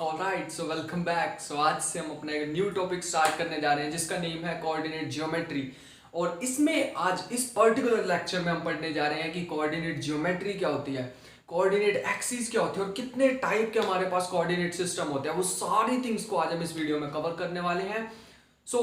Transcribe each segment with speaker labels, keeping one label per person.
Speaker 1: Alright, so welcome back. So आज से हम अपना एक न्यू टॉपिक स्टार्ट करने जा रहे हैं जिसका नेम है कोऑर्डिनेट ज्योमेट्री। और इसमें आज इस पर्टिकुलर लेक्चर में हम पढ़ने जा रहे हैं कि कोऑर्डिनेट ज्योमेट्री क्या होती है, कोऑर्डिनेट एक्सिस क्या होती है और कितने टाइप के हमारे पास कोऑर्डिनेट सिस्टम होते हैं। वो सारी थिंग्स को आज हम इस वीडियो में कवर करने वाले हैं। सो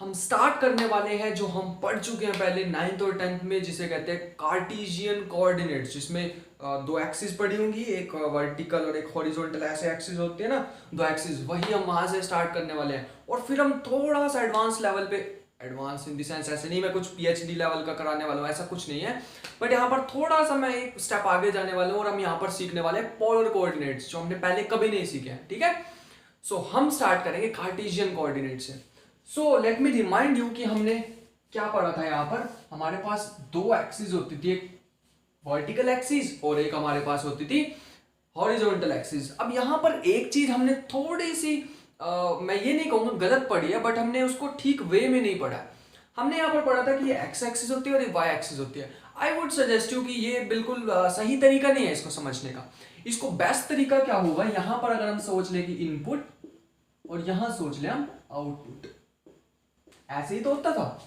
Speaker 1: हम स्टार्ट करने वाले हैं जो हम पढ़ चुके हैं पहले 9th और 10th में, जिसे कहते हैं कार्टेशियन कोऑर्डिनेट्स, जिसमें दो एक्सिस पड़ी होंगी, एक वर्टिकल और एक हॉरिजॉन्टल, ऐसे एक्सिस होते हैं ना, दो एक्सिस। वही हम वहां से स्टार्ट करने वाले हैं और फिर हम थोड़ा सा एडवांस लेवल पे, एडवांस इन द सेंस ऐसे नहीं मैं कुछ पीएचडी लेवल का कराने वाला हूँ, ऐसा कुछ नहीं है, बट यहाँ पर थोड़ा सा मैं एक स्टेप आगे जाने वाला हूँ और हम यहाँ पर सीखने वाले हैं पोलर कोऑर्डिनेट्स जो हमने पहले कभी नहीं सीखे हैं। ठीक है, सो हम स्टार्ट करेंगे कार्टेशियन कोऑर्डिनेट से। So let me remind you कि हमने क्या पढ़ा था। यहाँ पर हमारे पास दो एक्सिस होती थी, एक वर्टिकल एक्सिस और एक हमारे पास होती थी हॉरिजॉन्टल एक्सिस। अब यहाँ पर एक चीज हमने थोड़ी सी मैं ये नहीं कहूंगा गलत पढ़ी है, बट हमने उसको ठीक वे में नहीं पढ़ा। हमने यहाँ पर पढ़ा था कि ये एक्स एक्सिस होती है और ये वाई एक्सिस होती है। आई वुड सजेस्ट यू कि ये बिल्कुल सही तरीका नहीं है इसको समझने का। इसको बेस्ट तरीका क्या होगा, यहाँ पर अगर हम सोच ले कि इनपुट और यहां सोच ले हम आउटपुट, ऐसे ही तो होता था,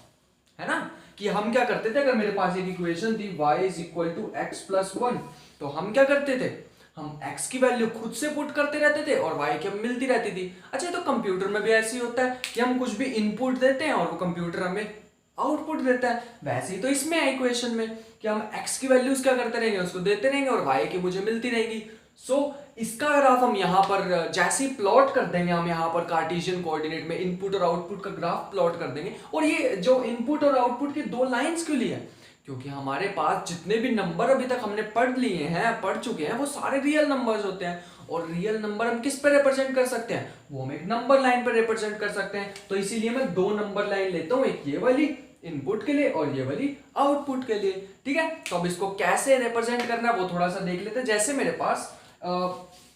Speaker 1: है ना, कि हम क्या करते थे, अगर मेरे पास एक इक्वेशन थी y is equal to x plus one, तो हम क्या करते थे, हम x की वैल्यू खुद से पुट करते रहते थे और y की हमें मिलती रहती थी। अच्छा, तो कंप्यूटर में भी ऐसे ही होता है कि हम कुछ भी इनपुट देते हैं और वो कंप्यूटर हमें आउटपुट देता है। वैसे ही तो इसमें है इक्वेशन में कि हम x की वैल्यूज क्या करते रहेंगे, उसको देते रहेंगे और y की मुझे मिलती रहेगी। सो इसका ग्राफ हम यहाँ पर जैसे ही प्लॉट कर देंगे, हम यहाँ पर कार्टेशियन कोऑर्डिनेट में इनपुट और आउटपुट का ग्राफ प्लॉट कर देंगे। और ये जो इनपुट और आउटपुट की दो लाइंस क्यों ली है, क्योंकि हमारे पास जितने भी नंबर अभी तक हमने पढ़ चुके हैं वो सारे रियल नंबर्स होते हैं। और रियल नंबर हम किस पे रिप्रेजेंट कर सकते हैं, वो हम एक नंबर लाइन पर रिप्रेजेंट कर सकते हैं। तो इसीलिए मैं दो नंबर लाइन लेता हूँ, एक ये वाली इनपुट के लिए और ये वाली आउटपुट के लिए। ठीक है, तो अब इसको कैसे रिप्रेजेंट करना है वो थोड़ा सा देख लेते हैं। जैसे मेरे पास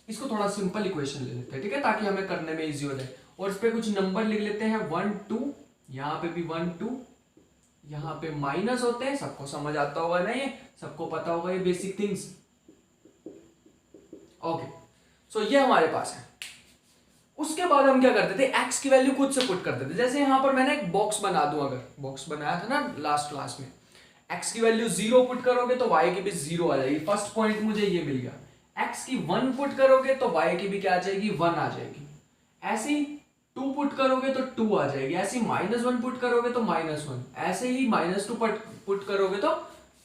Speaker 1: इसको थोड़ा सिंपल इक्वेशन ले लेते हैं, ठीक है, ताकि हमें करने में इजी हो जाए। और इस पे कुछ नंबर लिख लेते हैं 1 2, यहाँ पे भी 1 2, यहाँ पे माइनस होते हैं, सबको समझ आता होगा ना, ये सबको पता होगा ये बेसिक थिंग्स। ओके, सो ये हमारे पास है। उसके बाद हम क्या करते थे, x की वैल्यू खुद से पुट करते थे। जैसे यहाँ पर मैंने एक बॉक्स बना दूं, अगर बॉक्स बनाया था ना लास्ट क्लास में, x की वैल्यू 0 पुट करोगे तो y की भी 0 आ जाएगी। फर्स्ट पॉइंट मुझे ये मिल गया। x की 1 पुट करोगे तो y की भी क्या आ जाएगी, 1 आ जाएगी। ऐसे ही 2 पुट करोगे तो 2 आ जाएगी। ऐसे ही -1 पुट करोगे तो -1, ऐसे ही -2 पुट करोगे तो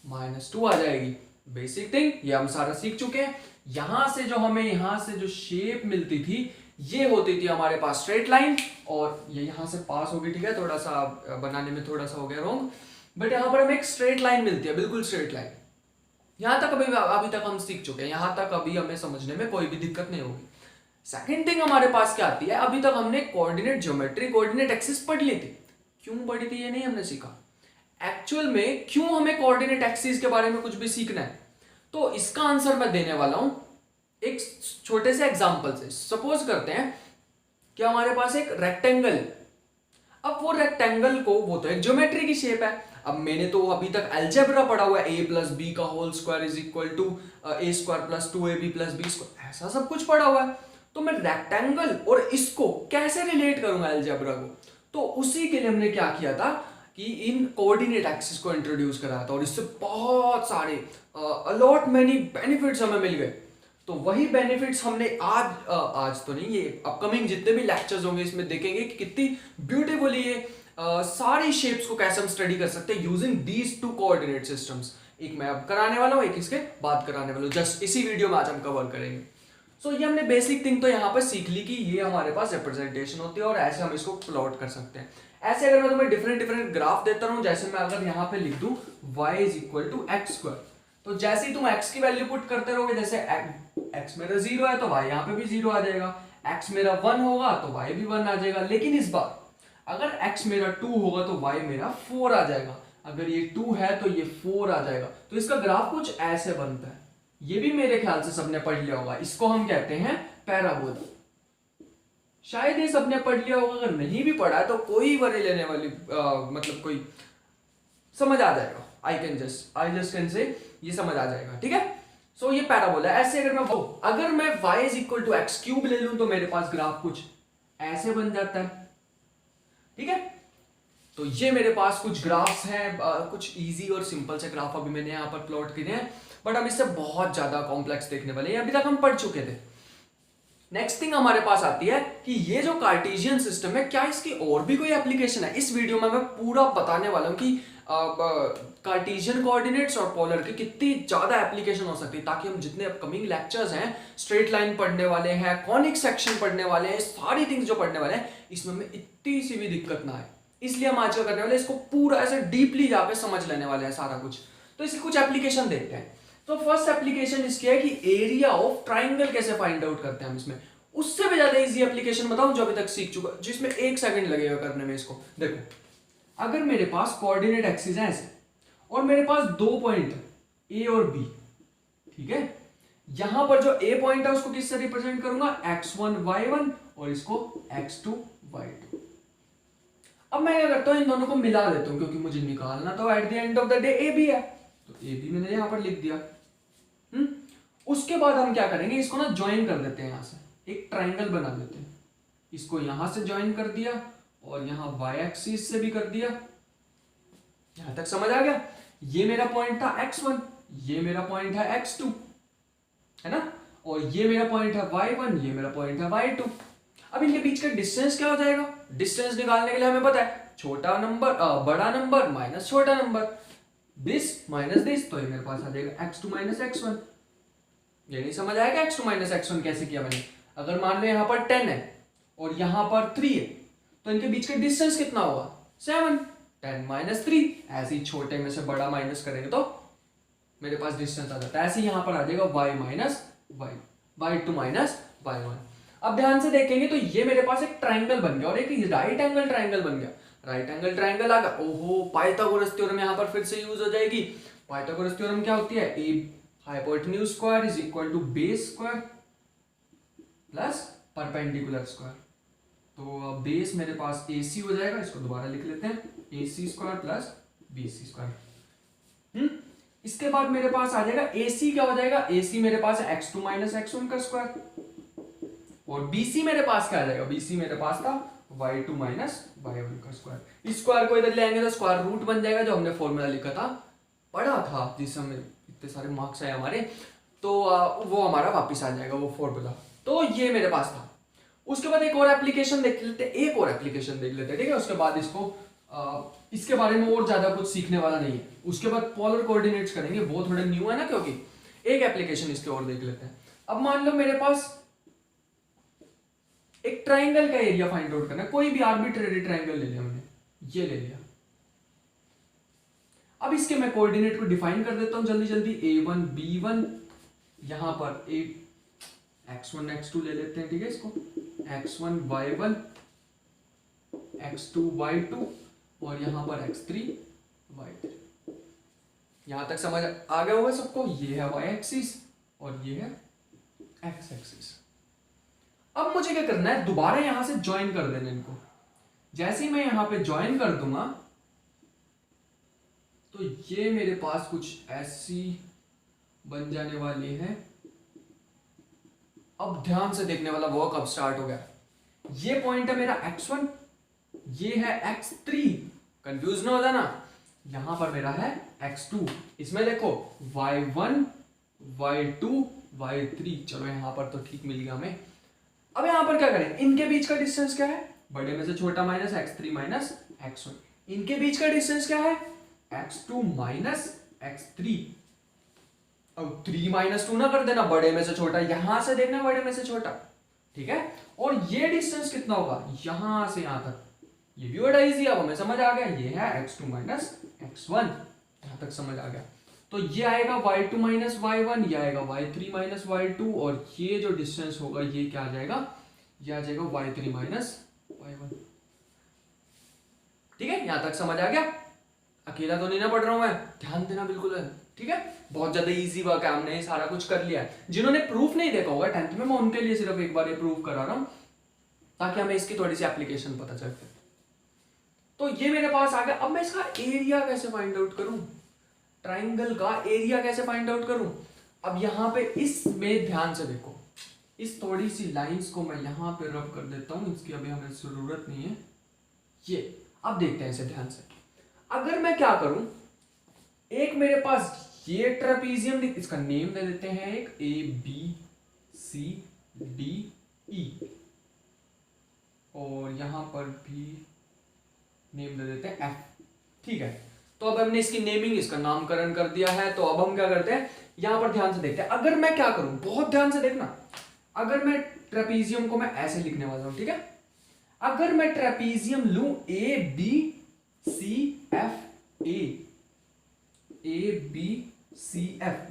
Speaker 1: -2 आ जाएगी। बेसिक थिंग ये हम सारा सीख चुके हैं। यहां से जो हमें यहां से जो शेप मिलती थी, ये होती थी हमारे पास स्ट्रेट लाइन, और ये यहां से पास होगी। ठीक है, थोड़ा सा बनाने में थोड़ा सा हो गया रॉन्ग, बट यहां पर हमें एक स्ट्रेट लाइन मिलती है, बिल्कुल स्ट्रेट लाइन। यहां तक अभी तक हम सीख चुके हैं, यहां तक अभी हमें समझने में कोई भी दिक्कत नहीं होगी। सेकंड थिंग हमारे पास क्या आती है, अभी तक हमने कोऑर्डिनेट ज्योमेट्री, कोऑर्डिनेट एक्सिस पढ़ ली थी। क्यों पढ़ी थी ये नहीं हमने सीखा। एक्चुअल में क्यों हमें कोऑर्डिनेट एक्सिस के बारे में कुछ भी सीखना है, तो इसका आंसर मैं देने वाला हूं एक छोटे से एग्जांपल से। सपोज करते हैं कि हमारे पास एक रेक्टेंगल है। अब वो रेक्टेंगल को, वो तो एक ज्योमेट्री की शेप है। अब मैंने तो अभी तक अलजेब्रा पढ़ा हुआ है, a प्लस बी का whole square is equal to a square plus 2ab plus B square, ऐसा सब कुछ पढ़ा हुआ है। तो मैं रेक्टेंगल और इसको कैसे रिलेट करूंगा अलजेब्रा को, तो उसी के लिए हमने क्या किया था कि इन कोऑर्डिनेट एक्सिस को इंट्रोड्यूस कराया था, और इससे बहुत सारे अलॉट मेनी बेनिफिट्स हमें मिल गए। तो वही बेनिफिट्स हमने आज तो नहीं, ये अपकमिंग जितने भी लेक्चर्स होंगे इसमें देखेंगे कि कितनी ब्यूटीफुली ये सारी शेप्स को कैसे हम स्टडी कर सकते हैं using these two coordinate systems. एक मैं अब कराने वाला हूं, एक इसके बाद कराने वाला हूं, जस्ट इसी वीडियो में आज हम कवर करेंगे। सो ये हमने बेसिक थिंग तो यहाँ पर सीख ली कि ये हमारे पास रिप्रेजेंटेशन होती है और ऐसे हम इसको प्लॉट कर सकते हैं। ऐसे अगर मैं तुम्हें डिफरेंट ग्राफ देता रहूं, जैसे मैं अगर यहाँ पे लिख दूं y is equal to x square, तो जैसे ही तुम x की वैल्यू पुट करते रहोगे, जैसे x मेरा 0 है तो y यहाँ पे भी 0 आ जाएगा, x मेरा 1 होगा तो y भी 1 आ जाएगा। लेकिन इस बार अगर x मेरा 2 होगा तो y मेरा 4 आ जाएगा, अगर ये 2 है तो ये 4 आ जाएगा। तो इसका ग्राफ कुछ ऐसे बनता है। ये भी मेरे ख्याल से सबने पढ़ लिया होगा, इसको हम कहते हैं पैराबोला। शायद ये सबने पढ़ लिया होगा, अगर नहीं भी पढ़ा तो कोई वरी लेने वाली मतलब कोई समझ आ जाएगा। आई जस्ट कैन से ये समझ आ जाएगा। ठीक है, सो ये पैराबोला है। ऐसे अगर मैं y is equal to x cube ले लूं तो मेरे पास ग्राफ कुछ ऐसे बन जाता है, ठीक है। तो ये मेरे पास कुछ ग्राफ्स हैं, कुछ इजी और सिंपल से ग्राफ अभी मैंने यहाँ पर प्लॉट किए हैं, बट हम इससे बहुत ज्यादा कॉम्प्लेक्स देखने वाले हैं, अभी तक हम पढ़ चुके थे। नेक्स्ट थिंग हमारे पास आती है कि ये जो कार्टेशियन सिस्टम है, क्या इसकी और भी कोई एप्लीकेशन है। इस वीडियो में मैं पूरा बताने वाला हूं कि कार्टेशियन कोऑर्डिनेट्स और पोलर की कितनी ज्यादा एप्लीकेशन हो सकती है, ताकि हम जितने अपकमिंग लेक्चर्स हैं, स्ट्रेट लाइन पढ़ने वाले हैं, कॉनिक सेक्शन पढ़ने वाले हैं, सारी थिंग्स जो पढ़ने वाले हैं, इसमें हमें इतनी सी भी दिक्कत ना आए। इसलिए हम आज क्या करने वाले, इसको पूरा ऐसे डीपली जाकर समझ लेने वाले हैं सारा कुछ। तो इसकी कुछ एप्लीकेशन देखते हैं। तो फर्स्ट एप्लीकेशन इसकी है कि एरिया ऑफ ट्राइंगल कैसे फाइंड आउट करते हैं हम इसमें। उससे भी ज्यादा इजी एप्लीकेशन बताऊं जो अभी तक सीख चुका, जिसमें 1 सेकंड लगेगा करने में इसको। देखो, अगर मेरे पास कोऑर्डिनेट एक्सिस है ऐसे, और मेरे पास 2 पॉइंट ए और बी, ठीक है। यहां पर जो ए पॉइंट है उसको किससे रिप्रेजेंट करूंगा, x1 y1, और इसको x2 y2। अब मैं क्या करता हूं, इन दोनों को मिला देता हूं, क्योंकि मुझे निकालना तो at the end of the day A B है, तो ए बी मैंने यहां पर लिख दिया। उसके बाद हम क्या करेंगे, इसको ना ज्वाइन कर देते हैं, यहां से एक ट्राइंगल बना देते हैं। इसको यहां से ज्वाइन कर दिया और यहां y एक्सिस से भी कर दिया। यहां तक समझ आ गया। ये मेरा पॉइंट था x1, ये मेरा पॉइंट है x2, है ना, और ये मेरा पॉइंट है y1, ये मेरा पॉइंट है y2। अब इनके बीच का डिस्टेंस क्या हो जाएगा, डिस्टेंस निकालने के लिए हमें पता है छोटा नंबर बड़ा नंबर माइनस छोटा नंबर, दिस माइनस दिस, तो ये मेरे पास आ जाएगा x2 माइनस x1। ये नहीं समझ आएगा x2 माइनस x1 कैसे किया मैंने। अगर मान लो यहाँ पर 10 है और यहाँ पर 3 है, तो इनके बीच का डिस्टेंस कितना होगा, 7। 10 माइनस 3, ऐसे ही छोटे में से बड़ा माइनस करेंगे तो मेरे पास डिस्टेंस आ जाता है। ऐसे ही यहाँ पर आ जाएगा y minus y, y2 minus y1। अब ध्यान से देखेंगे तो ये मेरे पास एक ट्राइंगल बन गया और एक राइट एंगल ट्राइंगल बन गया। राइट एंगल ट्राइंगल आ गया। ओहो, पाइथागोरस थ्योरम यहाँ पर फिर से यूज हो जाएगी। पाइथागोरस थ्योरम क्या होती है, a hypotenuse square is equal to base square plus perpendicular square. तो बेस मेरे पास AC हो जाएगा, इसको दोबारा लिख लेते हैं, AC square plus BC square. इसके बाद मेरे पास आ जाएगा AC क्या हो जाएगा, AC मेरे पास है x2 माइनस x1 का स्क्वायर, और BC मेरे पास क्या आ जाएगा, BC मेरे पास था y2 माइनस y1 का स्क्वायर। इस स्क्वायर को इधर ले आएंगे तो स्क्वायर रूट बन जाएगा, जो हमने फॉर्मूला लिखा था, पढ़ा था, जिस समय इतने सारे मार्क्स आए हमारे, तो वो हमारा वापिस आ जाएगा वो फॉर्मूला। तो ये मेरे पास था। उसके बाद एक और एप्लीकेशन देख लेते हैं, ठीक है। उसके बाद इसके बारे में और ज्यादा कुछ सीखने वाला नहीं है। उसके बाद पोलर कोऑर्डिनेट्स करेंगे, वो थोड़े न्यू है ना, क्योंकि एक एप्लीकेशन इसके और देख लेते हैं। अब मान लो मेरे पास एक ट्राइंगल का एरिया फाइंड आउट करना है, कोई भी आर्बिट्रेरी ट्राइंगल ले लिया हमने, ये ले लिया। अब इसके मैं कोऑर्डिनेट को डिफाइन कर देता हूं जल्दी जल्दी। a1 b1, यहां पर x1 x2 ले लेते हैं, ठीक है। इसको x1 y1, x2 y2, और यहां पर x3 y3। यहां तक समझ आ गया होगा सबको। ये है y एक्सिस और ये है x एक्सिस। अब मुझे क्या करना है, दोबारा यहां से ज्वाइन कर देना इनको। जैसे ही मैं यहां पे ज्वाइन कर दूंगा तो ये मेरे पास कुछ ऐसी बन जाने वाली है। अब ध्यान से देखने वाला वर्क अब स्टार्ट हो गया। ये पॉइंट है मेरा x1, ये है x3, कंफ्यूज ना हो जाना। यहां पर मेरा है x2, इसमें देखो y1 y2 y3। चलो यहां पर तो ठीक मिल गया हमें। अब यहां पर क्या करें, इनके बीच का डिस्टेंस क्या है, बड़े में से छोटा माइनस x3 माइनस x1। इनके बीच का डिस्टेंस क्या है, x2 माइनस x3। अब 3 माइनस 2 ना कर देना, बड़े में से छोटा, यहां से देखना बड़े में से छोटा, ठीक है। और ये डिस्टेंस कितना होगा, यहां से यहां तक। ये भी बड़ा इजी, अब हमें समझ आ गया। ये है x2 माइनस x1, यहां तक समझ आ गया। तो ये आएगा y2 माइनस y1, ये आएगा y3 माइनस y2, और ये जो डिस्टेंस होगा ये क्या आ जाएगा, ये आ जाएगा y3 माइनस y1। ठीक है, यहां तक समझ आ गया। अकेला तो नहीं ना पढ़ रहा हूं मैं, ध्यान देना बिल्कुल है, ठीक है। बहुत ज्यादा इजी वर्क है, हमने सारा कुछ कर लिया है। जिन्होंने प्रूफ नहीं देखा होगा 10th में, मैं उनके लिए सिर्फ एक बार ये प्रूफ करा रहा हूं, ताकि हमें इसकी थोड़ी सी एप्लीकेशन पता चल सके। तो ये मेरे पास आ गया। अब मैं इसका एरिया कैसे फाइंड आउट करूं, ट्राइंगल का एरिया कैसे फाइंड आउट करूं। अब यहाँ पे इसमें ध्यान से देखो, इस थोड़ी सी लाइंस को मैं यहाँ पे रब कर देता हूँ, इसकी अभी हमें जरूरत नहीं है। ये अब देखते हैं इसे ध्यान से। अगर मैं क्या करूं, एक मेरे पास ये ट्रेपीजियम, इसका नेम दे देते हैं एक ABCDE, और यहां पर भी नेम दे देते हैं F। ठीक है, तो अब हमने इसकी नेमिंग, इसका नामकरण कर दिया है। तो अब हम क्या करते हैं, यहां पर ध्यान से देखते हैं। अगर मैं क्या करूं, बहुत ध्यान से देखना, अगर मैं ट्रेपीजियम को मैं ऐसे लिखने वाला हूं, ठीक है, अगर मैं ट्रेपीजियम लूं ABCF,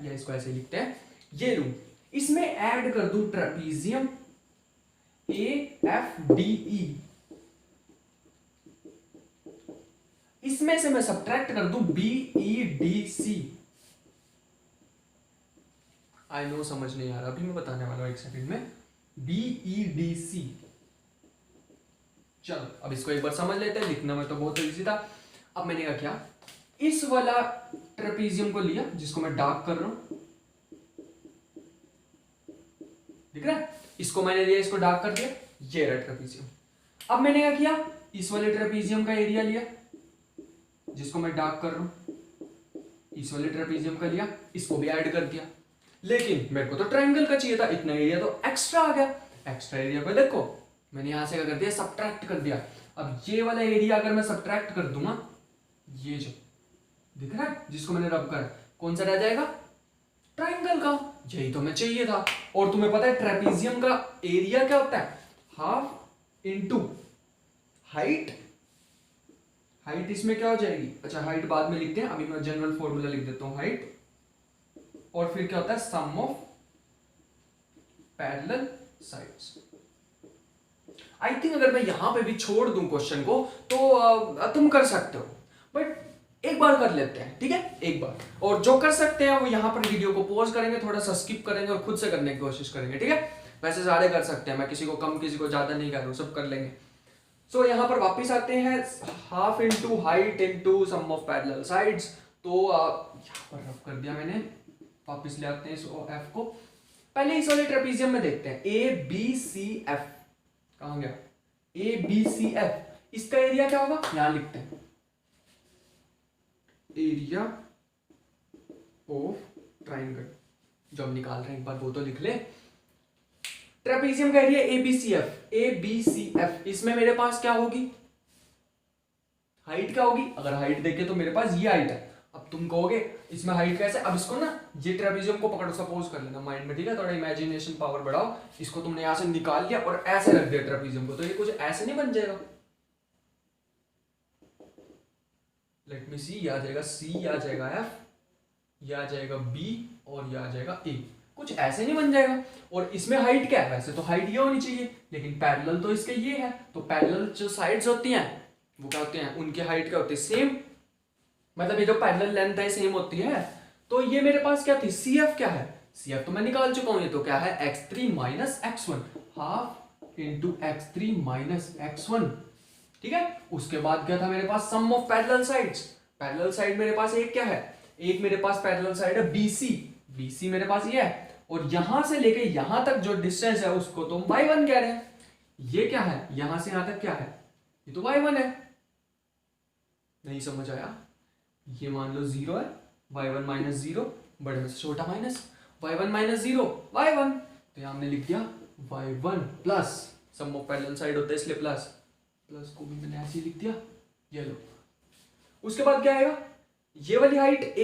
Speaker 1: या इसको ऐसे लिखते हैं, ये लूं, इसमें ऐड कर दूं ट्रेपीजियम AFDE, इसमें से मैं सब्ट्रैक्ट कर दूं BEDC। आई नो समझ नहीं आ रहा, अभी मैं बताने वाला हूं एक सेकंड में। BEDC, चलो अब इसको एक बार समझ लेते हैं, लिखना में तो बहुत इजी था। अब मैंने क्या किया, इस वाला ट्रेपीजियम को लिया, जिसको मैं डार्क कर रहा हूं, दिख रहा है, इसको मैंने लिया, इसको डार्क कर दिया, ये रहा ट्रेपीजियम। अब मैंने क्या किया, इस वाले ट्रेपीजियम का एरिया लिया, जिसको मैं डार्क कर रहा हूं, इस वाले ट्रेपीजियम का लिया, इसको भी ऐड कर दिया। लेकिन मेरे को तो ट्रायंगल का चाहिए था, इतना एरिया तो एक्स्ट्रा आ गया। एक्स्ट्रा एरिया को देखो, मैंने यहां से क्या कर दिया, सब्ट्रैक्ट कर दिया। अब ये वाला एरिया अगर मैं सब्ट्रैक्ट कर दूंगा, ये जो दिख रहा है, जिसको मैंने रब कर, कौन सा रह जाएगा, ट्रायंगल का। यही तो मैं चाहिए था। और तुम्हें पता है ट्रेपीजियम का एरिया क्या होता है, हाफ इंटू हाइट। हाइट इसमें क्या हो जाएगी, अच्छा हाइट बाद में लिखते हैं, अभी मैं जनरल फॉर्मूला लिख देता हूं, हाइट, और फिर क्या होता है, sum of parallel sides. I think अगर मैं यहां पे भी छोड़ दूं क्वेश्चन को तो तुम कर सकते हो, बट एक बार कर लेते हैं, ठीक है, एक बार। और जो कर सकते हैं वो यहां पर वीडियो को पॉज करेंगे, थोड़ा सा स्किप करेंगे और खुद से करने की कोशिश करेंगे, ठीक है। वैसे सारे कर सकते हैं, मैं किसी को कम किसी को ज्यादा नहीं कर रहा हूं, सब कर लेंगे। सो यहां पर वापिस आते हैं, half into height into sum of parallel sides. तो यहां पर रब कर दिया मैंने, वापिस ले आते हैं इस एफ को। पहले इस वाले ट्रेपीजियम में देखते हैं, ABCF कहां गया, ABCF, इसका एरिया क्या होगा, यहां लिखते हैं, एरिया ऑफ ट्राइंगल, जो हम निकाल रहे हैं एक बार वो तो लिख ले। ट्रेपीजियम का एरिया ABCF, इसमें मेरे पास क्या होगी, हाइट क्या होगी, अगर हाइट देखे तो मेरे पास ये हाइट है। अब तुम कहोगे इसमें हाइट कैसे, अब इसको ना, ये ट्रेपीजियम को पकड़ो, सपोज कर लेना माइंड में, ठीक है, थोड़ा इमेजिनेशन पावर बढ़ाओ। इसको तुमने यहां से निकाल लिया और ऐसे रख दिया ट्रेपीजियम को, तो ये कुछ ऐसे नहीं बन जाएगा। लेट मी सी, ये आ जाएगा C, ये आ जाएगा F, ये आ जाएगा B, और ये आ जाएगा A। कुछ ऐसे नहीं बन जाएगा। और इसमें हाइट क्या है, वैसे तो हाइट ये होनी चाहिए, लेकिन पैरेलल तो इसके ये है, तो पैरेलल जो साइड्स होती हैं वो क्या होते हैं, उनकी हाइट क्या होती है, सेम, मतलब ये जो पैरेलल लेंथ है सेम होती है। तो ये मेरे पास क्या थी, CF क्या है, CF तो मैं निकाल चुका हूं, ये तो क्या है, x3 minus x1, half into x3 minus x1, ठीक है। उसके बाद क्या था मेरे पास, sum of parallel sides. Parallel side मेरे पास एक क्या है, एक मेरे पास पैरेलल साइड है BC मेरे पास ये है, और यहां से लेके यहां तक जो डिस्टेंस है उसको तो हम y1 कह रहे हैं। ये क्या है, यहां से यहां तक क्या है, ये तो y1 है। नहीं समझ आया, ये मान लो 0 है, y1 माइनस 0, बड़े में से छोटा माइनस, y1 माइनस 0 y1, तो यहां हमने लिख दिया y1 plus, sum of parallel side होता है इसलिए प्लस, प्लस को भी मैंने ऐसे ही लिख दिया, ये लो। उसके बाद क्या आएगा, ये वाली हाइट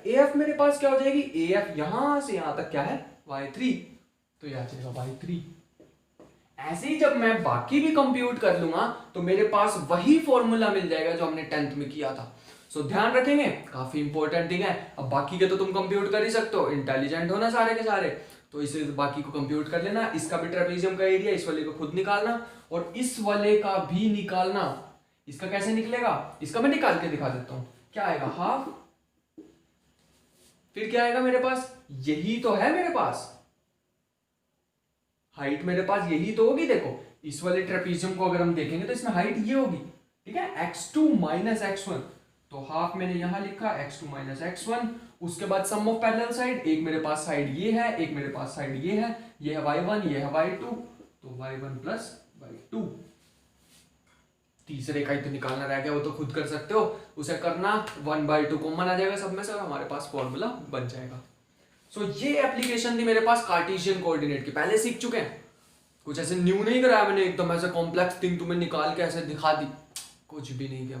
Speaker 1: AF मेरे पास क्या हो जाएगी, AF यहां से यहां तक क्या है, y3, तो ये आ जाएगा y3। ऐसे ही जब मैं बाकी भी कंप्यूट कर लूंगा तो मेरे पास वही फॉर्मूला मिल जाएगा जो हमने 10th में किया था। सो ध्यान रखेंगे, काफी इंपॉर्टेंट थिंग है। अब बाकी के तो तुम कंप्यूट कर ही सकते हो, इंटेलिजेंट हो ना सारे के सारे, तो इसे बाकी को कंप्यूट कर लेना। इसका भी ट्रेपीजियम का एरिया, इस वाले को खुद निकालना, और इस वाले का भी निकालना। इसका कैसे निकलेगा, इसका मैं निकाल के दिखा देता हूं। क्या आएगा, हाफ, फिर क्या आएगा मेरे पास, यही तो है मेरे पास हाइट, मेरे पास यही तो होगी। देखो इस वाले ट्रेपीजियम को अगर हम देखेंगे तो इसमें हाइट ये होगी, ठीक है, x2 माइनस x1, तो हाफ मैंने यहां लिखा x2 माइनस x1, उसके बाद सम ऑफ पैरेलल साइड, एक मेरे पास साइड ये है, एक मेरे पास साइड ये है y1, ये है y2, तो y1 प्लस y2। तीसरे का ही तो निकालना रह गया, वो तो खुद कर सकते हो, उसे करना 1/2 कॉमन आ जाएगा सब में से और हमारे पास फॉर्मूला बन जाएगा। सो ये एप्लीकेशन थी मेरे पास कार्टेशियन कोऑर्डिनेट की, पहले सीख चुके हैं, कुछ ऐसे न्यू नहीं कराया मैंने, एकदम ऐसे कॉम्प्लेक्स थिंग तुम्हें निकाल के ऐसे दिखा दी, कुछ भी नहीं किया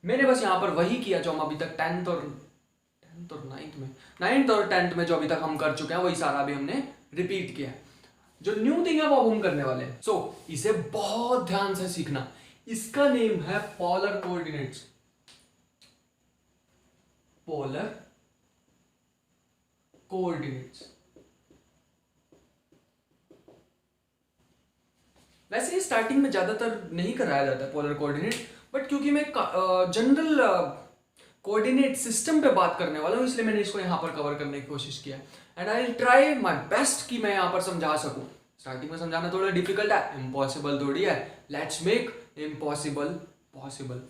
Speaker 1: मैंने बस यहाँ पर वही किया जो हम अभी तक 10th और 9th और 10th में जो अभी तक हम कर चुके हैं, वही सारा भी हमने रिपीट किया है। जो न्यू थिंग है वो अब हम करने वाले हैं। सो इसे बहुत ध्यान से सीखना। इसका नेम है पोलर कोऑर्डिनेट्स। Polar coordinates. वैसे स्टार्टिंग में ज्यादातर नहीं कराया जाता है पोलर कोऑर्डिनेट, बट क्योंकि मैं जनरल कोऑर्डिनेट सिस्टम पे बात करने वाला हूं, इसलिए मैंने इसको यहां पर कवर करने की कोशिश किया and I will try my best कि मैं यहां पर समझा सकूं। स्टार्टिंग में समझाना थोड़ा डिफिकल्ट है, इम्पॉसिबल थोड़ी है, let's make impossible possible.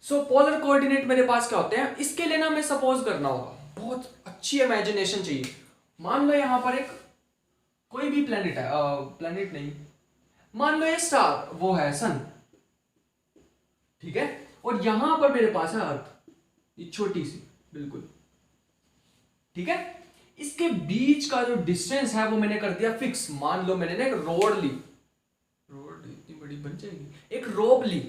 Speaker 1: So polar coordinate मेरे पास क्या होते हैं, इसके लिए ना मैं सपोज करना होगा, बहुत अच्छी इमेजिनेशन चाहिए। मान लो यहां पर एक कोई भी प्लेनेट है, प्लेनेट नहीं, मान लो ये स्टार, वो है सन, ठीक है, और यहां पर मेरे पास है अर्थ, ये छोटी सी बिल्कुल, ठीक है। इसके बीच का जो डिस्टेंस है वो मैंने कर दिया फिक्स। मान लो मैंने ना एक रोड ली, रोड इतनी बड़ी बन जाएगी, एक रोप ली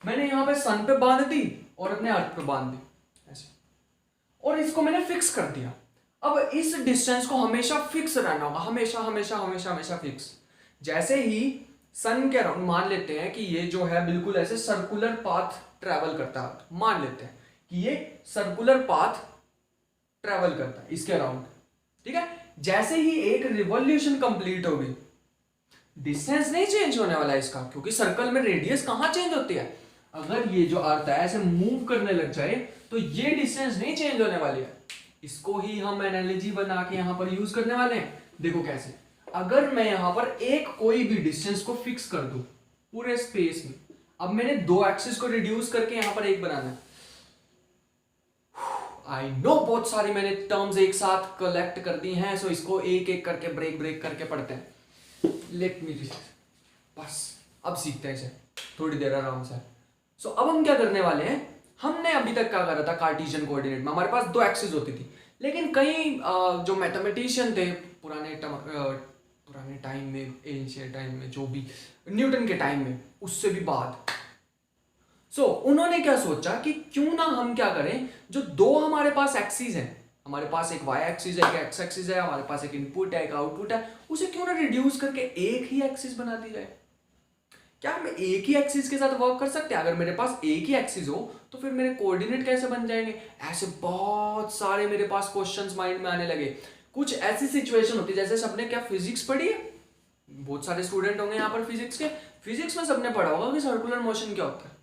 Speaker 1: मैंने, यहां पे सन पे बांध दी और अपने अर्थ पे बांध दी ऐसे, और इसको मैंने फिक्स कर दिया। अब इस डिस्टेंस को हमेशा फिक्स रहना होगा, हमेशा हमेशा हमेशा हमेशा फिक्स। जैसे ही सन के अराउंड मान लेते हैं कि ये जो है बिल्कुल ऐसे सर्कुलर पाथ ट्रेवल करता है, मान लेते हैं कि ये सर्कुलर पाथ ट्रेवल करता है इसके अराउंड, ठीक है। जैसे ही एक रिवॉल्यूशन कंप्लीट हो गई, डिस्टेंस नहीं चेंज होने वाला इसका, क्योंकि सर्कल में रेडियस कहां चेंज होती है, अगर ये जो अर्थ है ऐसे मूव करने लग जाए तो ये डिस्टेंस नहीं चेंज होने वाली है। इसको ही हम एनालॉजी बना के यहां पर यूज करने वाले हैं। देखो कैसे, अगर मैं यहां पर एक कोई भी डिस्टेंस को फिक्स कर दूं पूरे स्पेस में, अब मैंने दो एक्सिस को रिड्यूस करके यहां पर एक बनाना है। आई नो बहुत सारी मैंने टर्म्स एक साथ कलेक्ट कर दी हैं, सो इसको एक एक करके ब्रेक ब्रेक करके पढ़ते हैं। लेट मी बस अब सीखते हैं इसे थोड़ी देर आराम से। सो अब हम क्या करने वाले हैं, हमने अभी तक क्या करा था कार्टेशियन कोऑर्डिनेट में, हमारे पास दो एक्सिस होती थी, लेकिन कई जो मैथमेटिशियन थे पुराने टाइम में, एंशिएंट टाइम में, जो भी न्यूटन के टाइम में, उससे भी बाद, उन्होंने क्या सोचा कि क्यों ना हम क्या करें, जो दो हमारे पास एक्सिस हैं, हमारे पास एक वाई एक्सिस है, एक एक्स एक्सिस है, हमारे पास एक इनपुट है, एक आउटपुट है, उसे क्यों ना रिड्यूस करके एक ही एक्सिस बना दी जाए। क्या हम एक ही एक्सिस के साथ वर्क कर सकते हैं? अगर मेरे पास एक ही एक्सिस हो तो फिर मेरे कोऑर्डिनेट कैसे बन जाएंगे? ऐसे बहुत सारे मेरे पास क्वेश्चंस माइंड में आने लगे। कुछ ऐसी सिचुएशन होती है, जैसे सबने क्या फिजिक्स पढ़ी है, बहुत सारे स्टूडेंट होंगे यहाँ पर फिजिक्स के, फिजिक्स में सबने पढ़ा होगा कि सर्कुलर मोशन क्या होता है।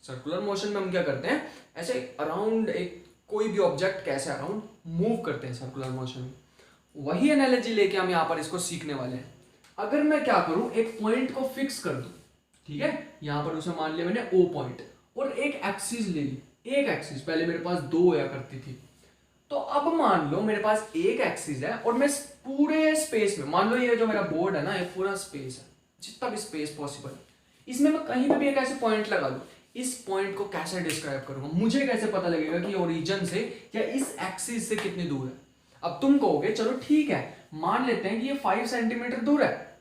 Speaker 1: सर्कुलर मोशन में हम क्या करते हैं, ऐसे अराउंड एक कोई भी ऑब्जेक्ट कैसे अराउंड मूव करते हैं सर्कुलर मोशन में। वही एनालॉजी लेके हम यहाँ पर इसको सीखने वाले हैं। अगर मैं क्या करूं, एक पॉइंट को फिक्स कर दूं, ठीक है, यहां पर उसे मान लिया मैंने ओ पॉइंट, और एक एक्सिस ले ली, एक एक्सिस, पहले मेरे पास दो हुआ करती थी, तो अब मान लो मेरे पास एक एक्सिस है और मैं पूरे स्पेस में, मान लो ये जो मेरा बोर्ड है ना, ये पूरा स्पेस है, जितना भी स्पेस पॉसिबल, इसमें मैं कहीं पे भी एक ऐसे पॉइंट लगा दूं, इस पॉइंट को कैसे डिस्क्राइब करूंगा, मुझे कैसे पता लगेगा कि ओरिजिन से या इस एक्सिस से कितनी दूर है। अब तुम कहोगे चलो ठीक है, मान लेते हैं कि ये 5 सेंटीमीटर दूर है,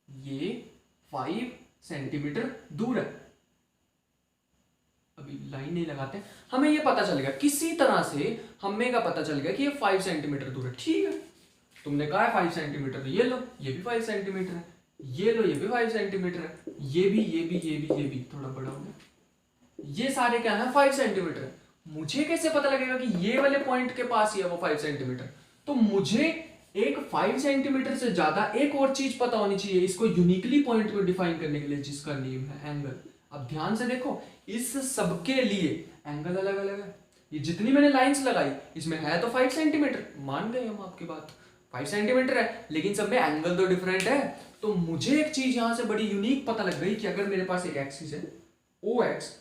Speaker 1: ये 5 सेंटीमीटर दूर है, अभी लाइन नहीं लगाते, हमें ये पता चल गया, किसी तरह से हमें क्या पता चल गया कि ये 5 सेंटीमीटर दूर है, ठीक है। तुमने कहा है 5 सेंटीमीटर, ये लो, ये भी 5 सेंटीमीटर है, ये लो, ये भी 5 सेंटीमीटर है, ये भी, ये भी, ये भी, ये भी थोड़ा बड़ा हो गया, ये सारे क्या है 5 सेंटीमीटर है। मुझे कैसे पता लगेगा कि ये वाले पॉइंट के पास ही है वो 5 सेंटीमीटर? तो मुझे एक 5 सेंटीमीटर से ज्यादा एक और चीज पता होनी चाहिए इसको यूनिकली पॉइंट को डिफाइन करने के लिए, जिसका नेम है एंगल। अब ध्यान से देखो, इस सबके लिए एंगल अलग अलग है। ये जितनी मैंने लाइंस लगाई इसमें है तो 5 सेंटीमीटर, मान गए हम आपकी बात, 5 सेंटीमीटर है, लेकिन सब में एंगल तो डिफरेंट है। तो मुझे एक चीज यहां से बड़ी यूनिक पता लग गई कि अगर मेरे पास एक एक्सिस है ओ एक्स,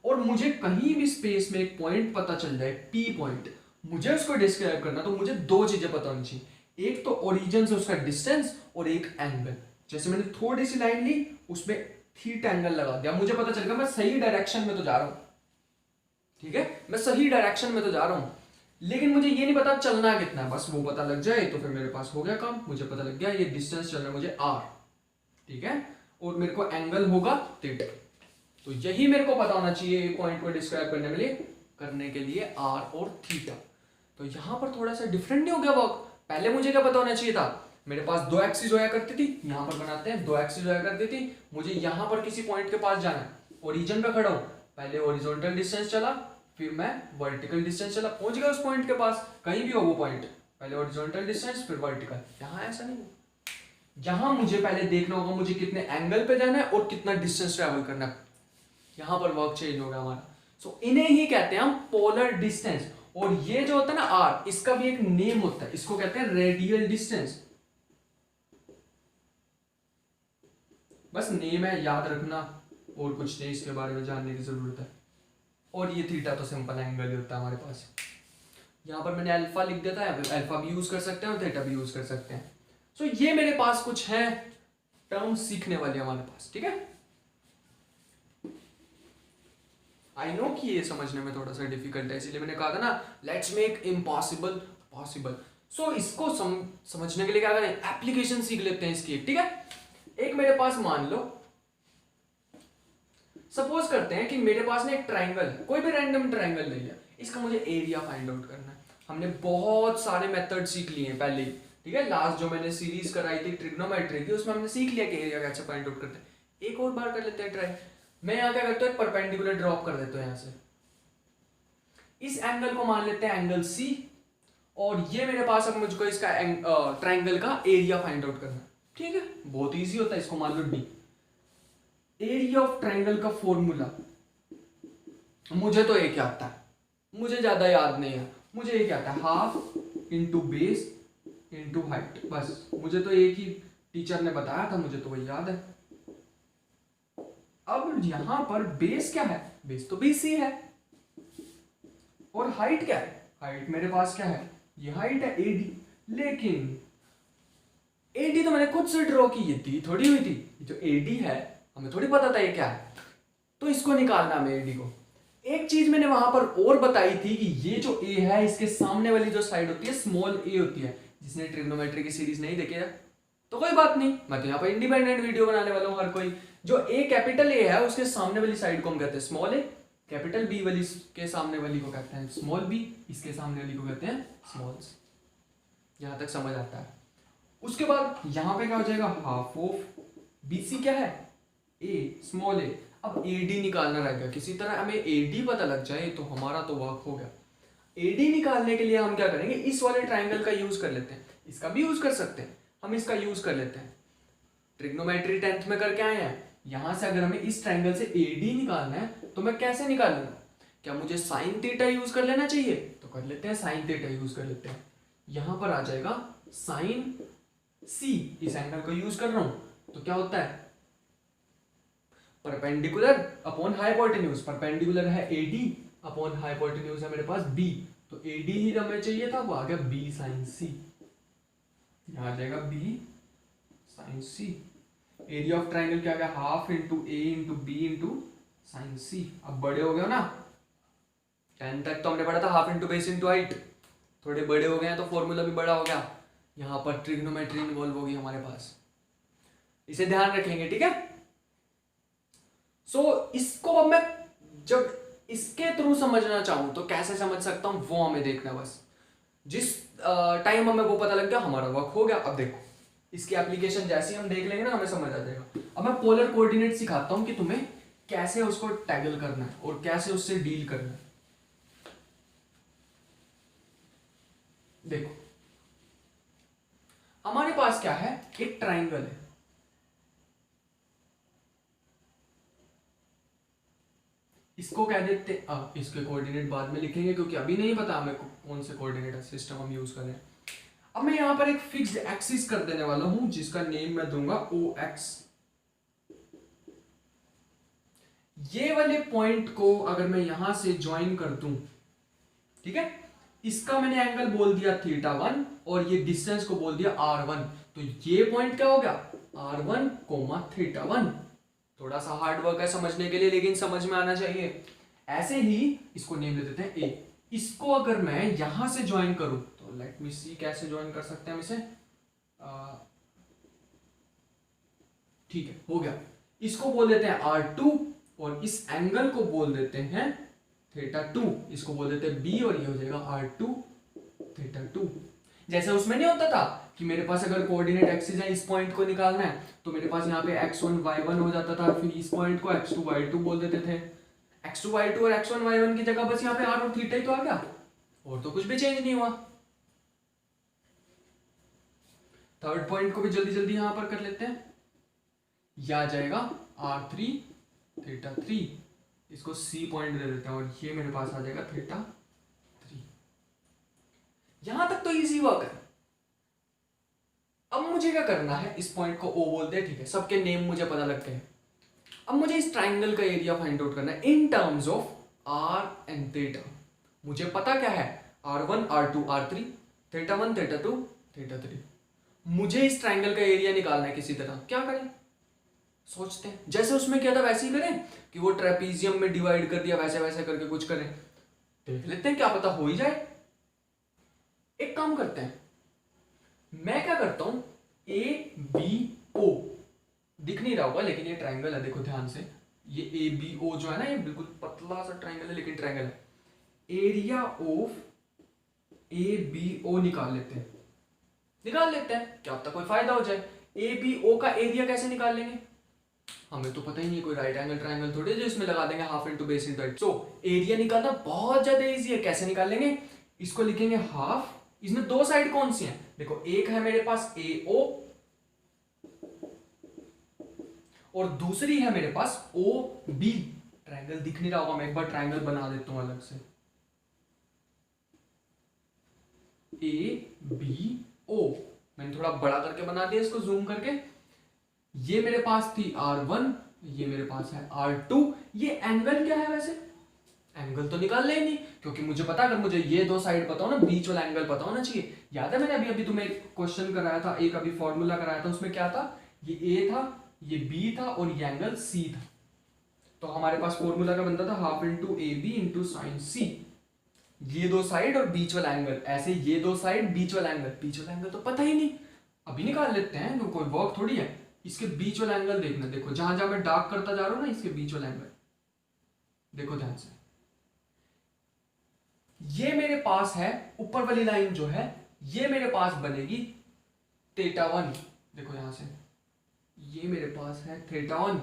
Speaker 1: और मुझे कहीं भी स्पेस में एक पॉइंट पता चल जाए, पी पॉइंट, मुझे उसको डिस्क्राइब करना, तो मुझे दो चीजें पता होनी चाहिए, एक तो ओरिजिन से उसका डिस्टेंस और एक एंगल। जैसे मैंने थोड़ी सी लाइन ली, उसमें थीटा एंगल लगा दिया, मुझे पता चल गया मैं सही डायरेक्शन में तो जा रहा हूं, ठीक है, मैं सही डायरेक्शन में तो जा रहा हूं, लेकिन मुझे ये नहीं पता चलना कितना है, बस वो पता लग जाए तो फिर मेरे पास हो गया काम। मुझे पता लग गया ये डिस्टेंस चलना है मुझे r, ठीक है, और मेरे को एंगल होगा थीटा। तो यही मेरे को पता होना चाहिए पॉइंट को डिस्क्राइब करने के लिए r और थीटा। तो यहां पर थोड़ा सा डिफरेंट नहीं हो गया वर्क। पहले मुझे क्या पता होना चाहिए था, मेरे पास दो एक्सिस होया करती थी, यहां पर बनाते हैं, दो एक्सिस होया करती थी, मुझे यहां पर किसी पॉइंट के पास जाना है, ओरिजिन पे खड़ा हूं, पहले हॉरिजॉन्टल डिस्टेंस चला, फिर मैं वर्टिकल डिस्टेंस चला, पहुंच गया उस पॉइंट के पास, कहीं भी हो वो पॉइंट, पहले हॉरिजॉन्टल डिस्टेंस फिर वर्टिकल। यहां ऐसा नहीं है, यहां मुझे पहले देखना होगा मुझे कितने एंगल पे जाना है और कितना डिस्टेंस ट्रैवल करना है, यहां पर वर्क चेंज होगा हमारा। सो इन्हें ही कहते हैं हम पोलर डिस्टेंस। और ये जो होता है ना आर, इसका भी एक नेम होता है, इसको कहते हैं रेडियल डिस्टेंस। बस नेम है, याद रखना, और कुछ नहीं इसके बारे में जानने की जरूरत है। और ये थीटा तो सिंपल एंगल ही होता है हमारे पास। यहां पर मैंने अल्फा लिख दिया था, अल्फा भी यूज कर सकते हैं और थीटा भी यूज कर सकते हैं। सो ये मेरे पास कुछ है टर्म सीखने वाले हमारे पास, ठीक है। आई नो कि ये समझने में थोड़ा सा डिफिकल्ट है, इसीलिए मैंने कहा था ना लेट्स मेक इम्पॉसिबल पॉसिबल। सो इसको समझने के लिए क्या करें, एप्लीकेशन सीख लेते हैं इसकी, ठीक है। एक मेरे पास मान लो, सपोज करते हैं कि मेरे पास ना एक ट्राइंगल, कोई भी रैंडम ट्राइंगल ले लिया, इसका मुझे एरिया फाइंड आउट करना है। हमने बहुत सारे मेथड सीख लिए हैं पहले, ठीक है, लास्ट जो मैंने सीरीज कराई थी ट्रिग्नोमेट्री की, उसमें हमने सीख लिया कि एरिया कैसे फाइंड आउट करते हैं। एक और बार कर लेते हैं ट्राई। मैं यहाँ क्या करता हूँ, एक परपेंडिकुलर ड्रॉप कर देता हूँ यहाँ से, इस एंगल को मान लेते हैं एंगल सी, और ये मेरे पास अब मुझको इसका ट्राइंगल का एरिया फाइंड आउट करना है, ठीक है, बहुत इजी होता है। इसको मान लो डी, एरिया ऑफ ट्राइंगल का फॉर्मूला मुझे तो एक आता है, मुझे ज्यादा याद नहीं है, मुझे एक आता है half into base into height, बस मुझे तो एक ही टीचर ने बताया था, मुझे तो वही याद है। अब यहां पर बेस क्या है, बेस तो बीसी है, और हाइट क्या है, हाइट मेरे पास क्या है, ये हाइट है एडी, लेकिन एडी तो मैंने खुद से ड्रॉ की, ये दी थोड़ी हुई थी, जो एडी है हमें थोड़ी पता था ये क्या है, तो इसको निकालना हमें एडी को। एक चीज मैंने वहां पर और बताई थी कि ये जो ए है, इसके सामने वाली जो साइड होती है स्मॉल ए होती है। जिसने ट्रिग्नोमेट्री की सीरीज नहीं देखी है तो कोई बात नहीं, मैं तो यहाँ पर इंडिपेंडेंट वीडियो बनाने वाला हूँ। हर कोई जो ए कैपिटल ए है उसके सामने वाली साइड को हम कहते हैं स्मॉल ए, कैपिटल बी वाली के सामने वाली को कहते हैं स्मॉल बी, इसके सामने वाली को कहते हैं स्मॉल्स। यहां तक समझ आता है। उसके बाद यहां पे क्या हो जाएगा, हाफ ऑफ बीसी क्या है, ए स्मॉल ए। अब एडी निकालना रह गया, किसी तरह हमें एडी पता लग जाए तो हमारा तो वर्क हो गया। एडी निकालने के लिए हम क्या करेंगे, इस वाले ट्राइंगल का यूज कर लेते हैं, इसका भी यूज कर सकते हैं, हम इसका यूज कर लेते हैं। ट्रिग्नोमेट्री 10th में करके आए हैं, यहां से अगर हमें इस ट्राइंगल से एडी निकालना है तो मैं कैसे निकालूंगा, क्या मुझे साइन थीटा यूज कर लेना चाहिए, तो कर लेते हैं, साइन थीटा यूज कर लेते हैं। यहां पर आ जाएगा साइन सी, इस एंगल को यूज कर रहा हूं तो क्या होता है, परपेंडिकुलर अपॉन हाइपोटेन्यूज, परपेंडिकुलर है एडी अपॉन हाइपोटेन्यूज है मेरे पास बी, तो एडी ही हमें चाहिए था, वो आ गया बी साइन सी, यहां आ जाएगा B sine C. Area of triangle क्या आ गया, half into A into B into sine C. अब बड़े हो गए ना, 10 तक तो हमने पढ़ा था half into base into height, थोड़े बड़े हो गए हैं तो फॉर्मूला भी बड़ा हो गया, यहां पर ट्रिग्नोमेट्री इन्वॉल्व होगी हमारे पास, इसे ध्यान रखेंगे, ठीक है। सो इसको अब मैं जब इसके थ्रू समझना चाहूं तो कैसे समझ सकता हूं, वो हमें देखना बस। जिस टाइम हमें वो पता लग गया हमारा वर्क हो गया। अब देखो इसकी एप्लीकेशन जैसे ही हम देख लेंगे ना हमें समझ आ जाएगा। अब मैं पोलर कोऑर्डिनेट सिखाता हूं कि तुम्हें कैसे उसको टैगल करना है और कैसे उससे डील करना है। देखो हमारे पास क्या है, एक ट्राइंगल है, इसको कह देते, इसके कोऑर्डिनेट बाद में लिखेंगे क्योंकि अभी नहीं पता हमें कौन से कोऑर्डिनेट सिस्टम हम यूज कर रहे हैं। अब मैं यहां पर एक फिक्स्ड एक्सिस कर देने वाला हूं जिसका नेम मैं दूंगा ओ एक्स। ये वाले पॉइंट को अगर मैं यहां से ज्वाइन कर दूं, ठीक है, इसका मैंने एंगल बोल दिया θ1 और ये डिस्टेंस को बोल दिया r1, तो ये पॉइंट क्या हो गया r1, θ1। थोड़ा सा हार्ड वर्क है समझने के लिए, लेकिन समझ में आना चाहिए। ऐसे ही इसको नेम ले देते हैं a। इसको अगर मैं यहां से ज्वाइन करूं तो लेट मी सी कैसे ज्वाइन कर सकते हैं हम इसे। ठीक है, हो गया। इसको बोल देते हैं r2 और इस एंगल को बोल देते हैं θ2। इसको बोल देते हैं b और ये हो जाएगा r2 θ2। जैसे उसमें नहीं होता था कि मेरे पास अगर कोऑर्डिनेट एक्सिस है, इस पॉइंट को निकालना है तो मेरे पास यहाँ पे x1 y1 हो जाता था, फिर इस पॉइंट को x2 y2 बोल देते थे। x2 y2 और x1 y1 की जगह बस यहाँ पे r और थीटा ही तो आ गया, और तो कुछ भी चेंज नहीं हुआ। थर्ड पॉइंट को भी जल्दी जल्दी यहां पर कर लेते हैं। यह आ जाएगा r3 θ3, इसको c पॉइंट दे देते हैं और ये मेरे पास आ जाएगा θ3। यहां तक तो इजी वर्क है। अब मुझे क्या करना है, इस पॉइंट को o बोलते हैं, ठीक है, सबके नेम मुझे पता लग गए। अब मुझे इस ट्राइंगल का एरिया फाइंड आउट करना है in terms of r and θ। मुझे पता क्या है, r1 r2 r3, θ1 θ2 θ3। मुझे इस ट्राइंगल का एरिया निकालना है किसी तरह। क्या करें, सोचते हैं। जैसे उसमें किया था वैसे ही करें कि वो ट्रेपीजियम में डिवाइड कर दिया, वैसे वैसे करके कुछ करें, देख लेते हैं, क्या पता हो ही जाए। एक काम करते हैं, मैं क्या करता हूं, ए बी ओ दिख नहीं रहा होगा लेकिन ये ट्राइंगल है, देखो ध्यान से, ये ए बी ओ जो है ना, ये बिल्कुल पतला सा ट्राइंगल है लेकिन ट्राइंगल है। Area of A B O निकाल लेते हैं, क्या पता कोई फायदा हो जाए। ए बी ओ का एरिया कैसे निकाल लेंगे, हमें तो पता ही नहीं, कोई राइट एंगल ट्राइंगल थोड़ी जो इसमें लगा देंगे half into base into height. So area निकालना बहुत ज्यादा इजी है। कैसे निकालेंगे, इसको लिखेंगे हाफ, इसमें दो साइड कौन सी हैं, देखो एक है मेरे पास ए ओ और दूसरी है मेरे पास ओ बी। ट्राइंगल दिख नहीं रहा होगा, मैं एक बार ट्राइंगल बना देता हूं अलग से, ए बी ओ मैंने थोड़ा बड़ा करके बना दिया इसको जूम करके। ये मेरे पास थी r1, ये मेरे पास है r2। ये एंगल क्या है, वैसे एंगल तो निकाल ले नहीं, क्योंकि मुझे पता, अगर मुझे ये दो साइड पता हो ना, बीच वाला एंगल पता होना चाहिए। याद है मैंने अभी अभी तुम्हें एक क्वेश्चन कराया था, एक अभी फॉर्मूला कराया था, उसमें क्या था, ये a था, ये b था और ये एंगल c था। तो हमारे पास फॉर्मूला का बनता था half into A B into sine C, ये दो साइड और बीच वाला एंगल। ऐसे ये दो साइड बीच वाला एंगल तो पता ही नहीं, अभी निकाल लेते हैं, तो कोई वर्क थोड़ी है। इसके बीच वाला एंगल देखना, देखो जहां जहां मैं डार्क करता जा रहा हूं ना, इसके बीच वाला एंगल देखो ध्यान से। ये मेरे पास है ऊपर वाली लाइन जो है, ये मेरे पास बनेगी θ1, देखो यहां से, ये मेरे पास है θ1,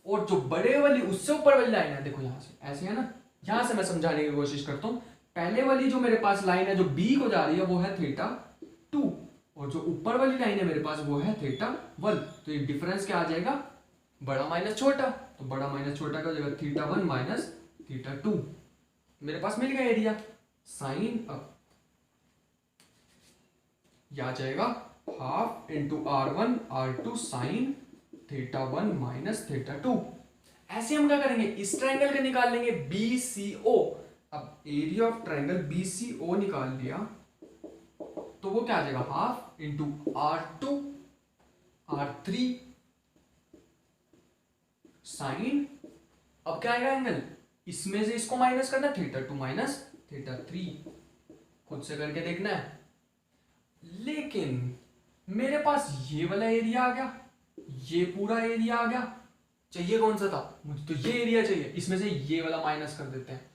Speaker 1: और जो बड़े वाली उससे ऊपर वाली लाइन है, देखो यहां से, ऐसे है ना। यहां से मैं समझाने की कोशिश करता हूं। पहले वाली जो मेरे पास लाइन है जो b को जा रही है वो है θ2, और जो ऊपर वाली लाइन है मेरे पास वो है θ1। तो ये डिफरेंस क्या आ जाएगा, बड़ा माइनस छोटा, तो बड़ा माइनस छोटा का हो जाएगा θ1 माइनस θ2। मेरे पास मिल गया एरिया। साइन अप यह आ जाएगा half into r1 r2 sign θ1 minus θ2। ऐसे हम क्या करेंगे, इस ट्राइंगल का निकाल लेंगे BCO। अब एरिया ऑफ ट्राइंगल BCO निकाल लिया तो वो क्या आ जाएगा, half into r2 r3 sign, अब क्या आएगा एंगल, इसमें से इसको माइनस करना, θ2 माइनस θ3, खुद से करके देखना है। लेकिन मेरे पास ये वाला एरिया आ गया, ये पूरा एरिया आ गया, चाहिए कौन सा था, मुझे तो ये एरिया चाहिए। इसमें से ये वाला माइनस कर देते हैं,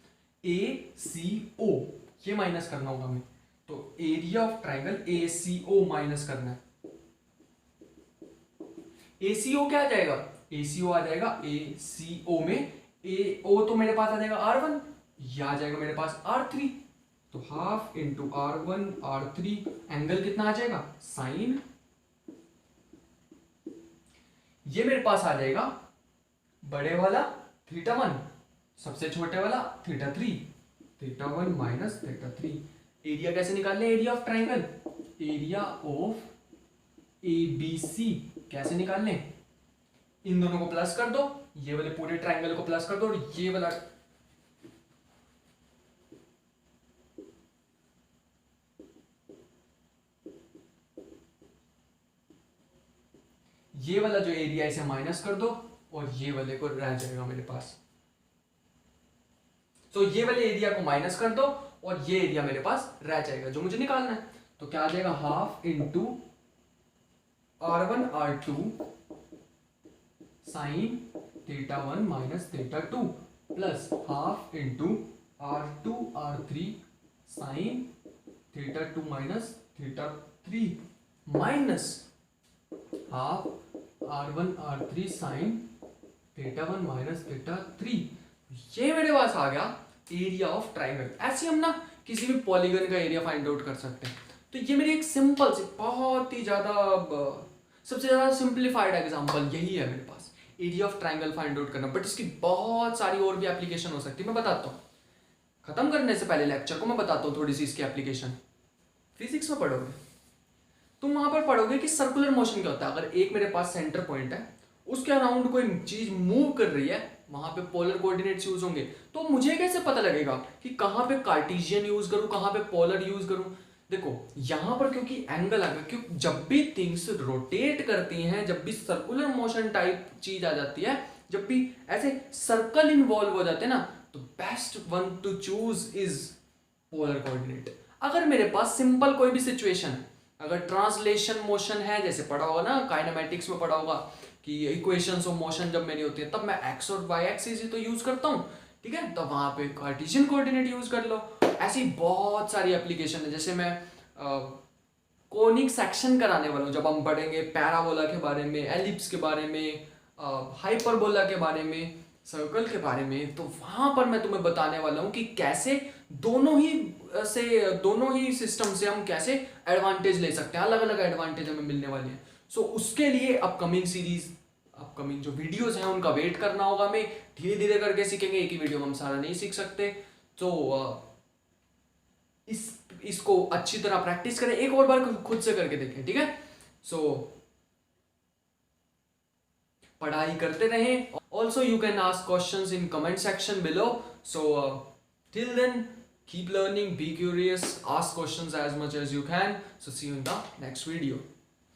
Speaker 1: ACO, ये माइनस करना होगा हमें, तो area of triangle ACO minus करना है। ACO क्या आ जाएगा, ACO आ जाएगा ACO में AO तो मेरे पास आ जाएगा R1, यह आ जाएगा मेरे पास R3, तो half into R1 R3, angle कितना आ जाएगा, साइन, ये मेरे पास आ जाएगा बड़े वाला θ1, सबसे छोटे वाला θ3, θ1 माइनस θ3। एरिया कैसे निकालने, area of triangle, area of ABC कैसे निकालने, इन दोनों को प्लस कर दो, ये वाले पूरे ट्राइंगल को प्लस कर दो, और ये वाला जो एरिया इसे माइनस कर दो, और ये वाले को रह जाएगा मेरे पास। तो ये वाले एरिया को माइनस कर दो और ये एरिया मेरे पास रह जाएगा जो मुझे निकालना है। तो क्या आ जाएगा, half into r1 r2 sine theta 1 minus theta 2 plus half into r2 r3 sine theta 2 minus theta 3 minus half r1 r3 sine theta 1 minus theta 3। ये मेरे पास आ गया एरिया ऑफ ट्राइंगल। ऐसे हम ना किसी भी पॉलीगन का एरिया फाइंड आउट कर सकते हैं। तो ये मेरी एक सिंपल सी, बहुत ही ज़्यादा, सबसे ज़्यादा सिंप्लीफाइड एग्जांपल यही है मेरे पास, area of triangle find out करना। बट इसकी बहुत सारी और भी एप्लीकेशन हो सकती है, मैं बताता हूँ। खत्म करने से पहले लेक्चर को मैं बताता हूँ थोड़ी सी इसकी एप्लीकेशन। फिजिक्स में पढ़ोगे तुम, वहां पर पढ़ोगे कि सर्कुलर मोशन क्या होता है। अगर एक मेरे पास सेंटर पॉइंट है, उसके अराउंड कोई चीज मूव कर रही है, वहां पे पोलर कोऑर्डिनेट्स यूज होंगे। तो मुझे कैसे पता लगेगा कि कहां पे कार्टेशियन यूज करूं, कहां पे पोलर यूज करूं। देखो यहां पर क्योंकि एंगल आ गया, क्योंकि जब भी थिंग्स रोटेट करती हैं, जब भी सर्कुलर मोशन टाइप चीज आ जाती है, जब भी ऐसे सर्कल इन्वॉल्व हो जाते हैं ना, तो best one two choose is polar coordinate. अगर मेरे पास सिंपल कोई भी सिचुएशन है, अगर ट्रांसलेशन मोशन है, जैसे पढ़ा होगा ना काइनेमेटिक्स में पढ़ा होगा कि इक्वेशंस ऑफ मोशन जब मेरी होती है, तब मैं एक्स और वाई एक्सिस ही तो यूज करता हूँ, ठीक है। तो वहां पे कार्टेशियन कोऑर्डिनेट यूज कर लो। ऐसी बहुत सारी एप्लीकेशन है। जैसे मैं कोनिक सेक्शन कराने वाला हूँ, जब हम पढ़ेंगे पैराबोला के बारे में, एलिप्स के बारे में, हाइपरबोला के बारे में, सर्कल के बारे में, तो वहां पर मैं तुम्हें बताने वाला हूँ कि कैसे दोनों ही सिस्टम से हम कैसे एडवांटेज ले सकते हैं, अलग अलग एडवांटेज हमें मिलने वाले हैं। सो उसके लिए अपकमिंग सीरीज, अपकमिंग जो वीडियोस हैं उनका वेट करना होगा। मैं धीरे धीरे करके सीखेंगे, एक ही वीडियो में हम सारा नहीं सीख सकते। तो इसको अच्छी तरह प्रैक्टिस करें, एक और बार खुद से करके देखें, ठीक है। सो पढ़ाई करते रहें। Also you can ask questions in comment section below. So till then keep learning, be curious, ask questions as much as you can. So see you in the next video.